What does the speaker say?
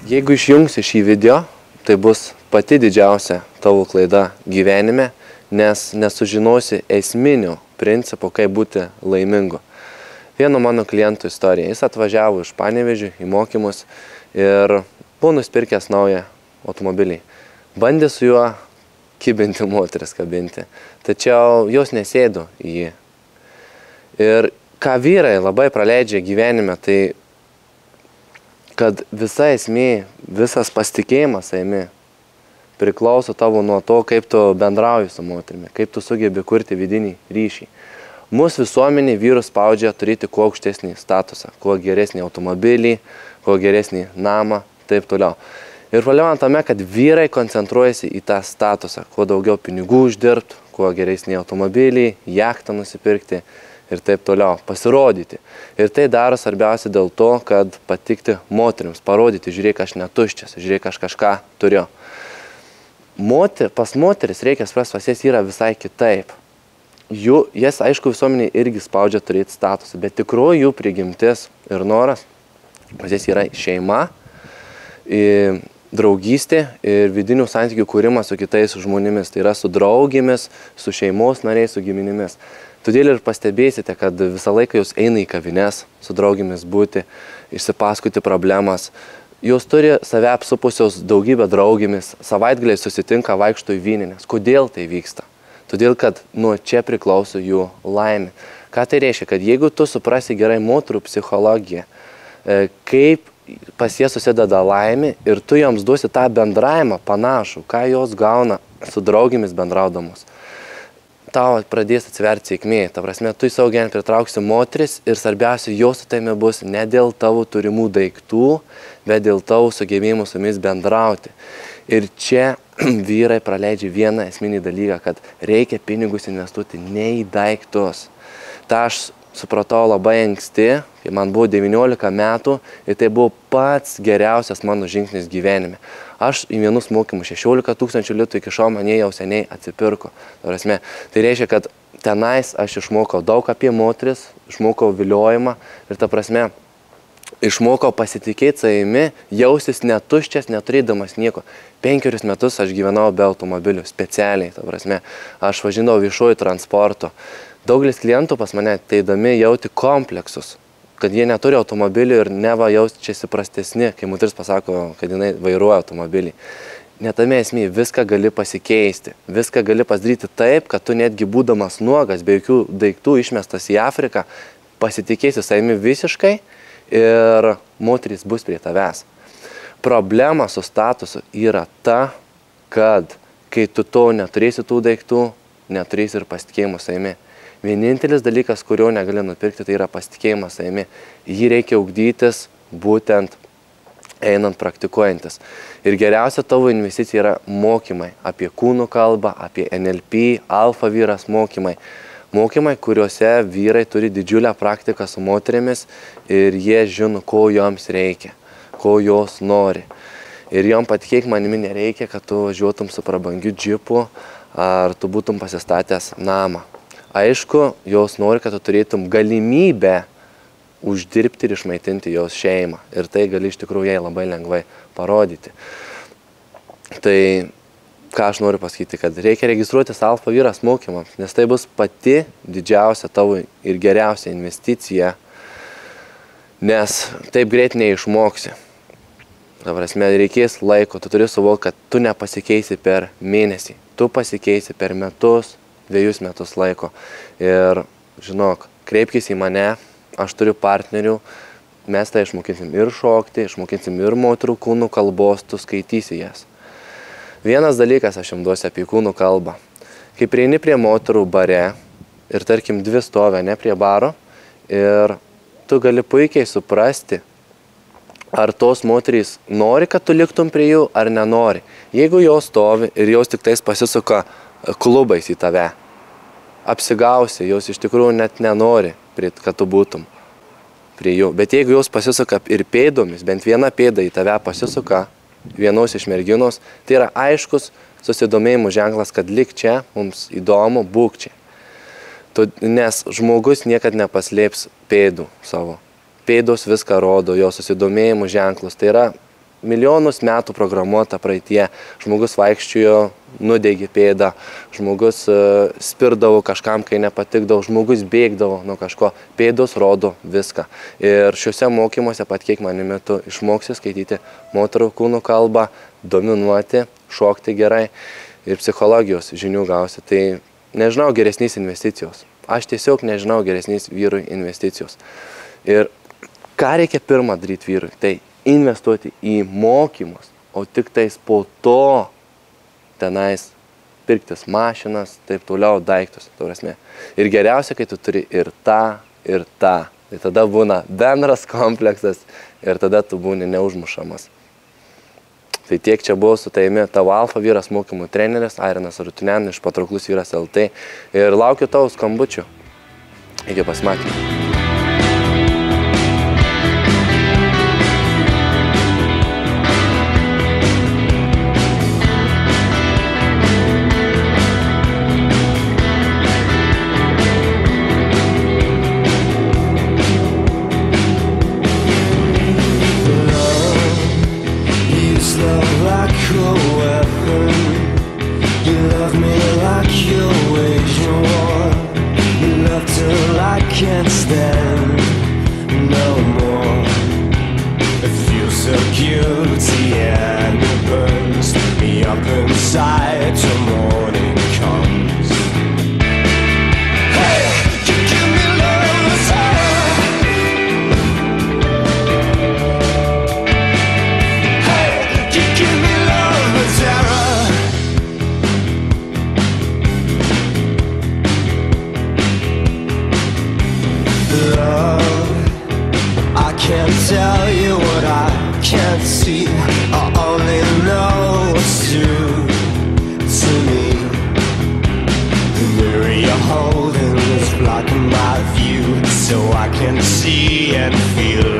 Jeigu išjungsi šį video, tai bus pati didžiausia tavo klaida gyvenime, nes nesužinosi esminių principų, kaip būti laimingu. Vieno mano klientų istorija. Jis atvažiavo iš Panevėžio į mokymus ir buvo nusipirkęs naują automobilį. Bandė su juo kibinti moteris kabinti, tačiau jos nesėdo į jį. Ir ką vyrai labai praleidžia gyvenime, tai kad visa esmė, visas pasitikėjimas savimi priklauso tavo nuo to, kaip tu bendrauji su moterimi, kaip tu sugebi kurti vidinį ryšį. Mūsų visuomenė vyrus spaudžia turėti kuo aukštesnį statusą, kuo geresnį automobilį, kuo geresnį namą, taip toliau. Ir problema tame, kad vyrai koncentruojasi į tą statusą, kuo daugiau pinigų uždirbti, kuo geresnį automobilį, jachtą nusipirkti ir taip toliau, pasirodyti. Ir tai daro svarbiausia dėl to, kad patikti moterims, parodyti, žiūrėk, aš netuščias, žiūrėk, aš kažką turiu. Pas moteris, reikia suprasti, pas jas yra visai kitaip. Jas, aišku, visuomenė irgi spaudžia turėti statusą, bet tikroji jų prigimtis ir noras, pas jas yra šeima, draugystė ir vidinių santykių kūrimas su kitais žmonėmis, tai yra su draugėmis, su šeimos nariais, su giminimis. Todėl ir pastebėsite, kad visą laiką jūs eina į kavines su draugėmis būti, išsipasakoti problemas. Jos turi save apsupusios daugybę draugėmis, savaitgaliai susitinka, vaikšto į vyninės. Kodėl tai vyksta? Todėl, kad nuo čia priklauso jų laimė. Ką tai reiškia? Kad jeigu tu suprasi gerai moterų psichologiją, kaip pas jie susideda laimė ir tu joms duosi tą bendravimą panašų, ką jos gauna su draugėmis bendraudamos, tau pradės atsiverti sėkmė. Ta prasme, tu į savo gyvenimą pritrauksi moteris ir svarbiausia, jos su tavimi bus ne dėl tavo turimų daiktų, bet dėl tavo sugebėjimų su jomis bendrauti. Ir čia vyrai praleidžia vieną esminį dalyką, kad reikia pinigus investuoti ne į daiktus. Ta aš supratau labai anksti, kai man buvo 19 metų ir tai buvo pats geriausias mano žingsnis gyvenime. Aš į vienus mokymus 16 000 litų iki šiol man jau seniai atsipirko. Tai reiškia, kad tenais aš išmokau daug apie moteris, išmokau viliojimą ir ta prasme, išmokau pasitikėti savimi, jausis netuščias, neturėdamas nieko. 5 metus aš gyvenau be automobilių, specialiai, ta prasme, aš važinau viešuoju transportu. Daugelis klientų pas mane ateidami jauti kompleksus, kad jie neturi automobilių ir neva jaučiasi prastesni, kai moteris pasako, kad jinai vairuoja automobilį. Netame esmė, viską gali pasikeisti, viską gali pasidaryti taip, kad tu netgi būdamas nuogas, be jokių daiktų išmestas į Afriką, pasitikėsi savimi visiškai ir moteris bus prie tavęs. Problema su statusu yra ta, kad kai tu to neturėsi tų daiktų, neturėsi ir pasitikėjimo savimi. Vienintelis dalykas, kurio negali nupirkti, tai yra pasitikėjimas savimi. Jį reikia ugdytis būtent einant praktikuojantis. Ir geriausia tavo investicija yra mokymai apie kūnų kalbą, apie NLP, alfa vyras mokymai. Mokymai, kuriuose vyrai turi didžiulę praktiką su moterimis ir jie žino, ko joms reikia, ko jos nori. Ir jom patikėk manimi nereikia, kad tu važiuotum su prabangiu džipu ar tu būtum pasistatęs namą. Aišku, jos nori, kad tu turėtum galimybę uždirbti ir išmaitinti jos šeimą. Ir tai gali iš tikrųjų jai labai lengvai parodyti. Tai ką aš noriu pasakyti, kad reikia registruotis alfa vyras mokymams, nes tai bus pati didžiausia tavo ir geriausia investicija, nes taip greit neišmoksi. Ta prasme, reikės laiko, tu turi suvokti, kad tu nepasikeisi per mėnesį, tu pasikeisi per metus, 2 metus laiko. Ir žinok, kreipkis į mane, aš turiu partnerių, mes tai išmokinsim ir šokti, išmokinsim ir moterų kūnų kalbos, tu skaitysi jas. Vienas dalykas aš jums duosiu apie kūnų kalbą. Kai prieini prie moterų bare ir tarkim 2 stovi, ne prie baro, ir tu gali puikiai suprasti, ar tos moterys nori, kad tu liktum prie jų, ar nenori. Jeigu jos stovi ir jos tik tais pasisuka klubais į tave, apsigausi, jos iš tikrųjų net nenori, kad tu būtum prie jų. Bet jeigu jos pasisuka ir pėdomis, bent viena pėda į tave pasisuka, vienos iš merginos, tai yra aiškus susidomėjimo ženklas, kad lik čia, mums įdomu, būk čia. Nes žmogus niekad nepaslėps pėdų savo. Pėdos viską rodo, jo susidomėjimo ženklus. Tai yra milijonus metų programuota praeitie. Žmogus vaikščiojo, nudegė pėdą, žmogus spirdavo kažkam, kai nepatikdavo, žmogus bėgdavo nuo kažko, pėdos rodo viską. Ir šiuose mokymuose, pat kiek manimi, tu išmoksi skaityti moterų kūnų kalbą, dominuoti, šokti gerai ir psichologijos žinių gausi. Tai nežinau geresnės investicijos. Aš tiesiog nežinau geresnės vyrui investicijos. Ir ką reikia pirmą daryti vyrui? Tai investuoti į mokymus, o tik tais po to tenais pirktis mašinas, taip toliau daiktus. Ir geriausia, kai tu turi ir tą, ir tą. Tai tada būna bendras kompleksas ir tada tu būni neužmušamas. Tai tiek čia buvo su taimi tavo Alfa vyras mokymų treneris Airinas Arutunian iš Patrauklus vyras LT. Ir laukiu tavo skambučių. Iki pasimatymų. Can't stand no more. It feels so guilty and it burns me up inside till morning comes. Hey, you give me love that's Hey, you give me love that's I can't tell you what I can't see. I only know what's true to me. The mirror you're holding is blocking my view, so I can see and feel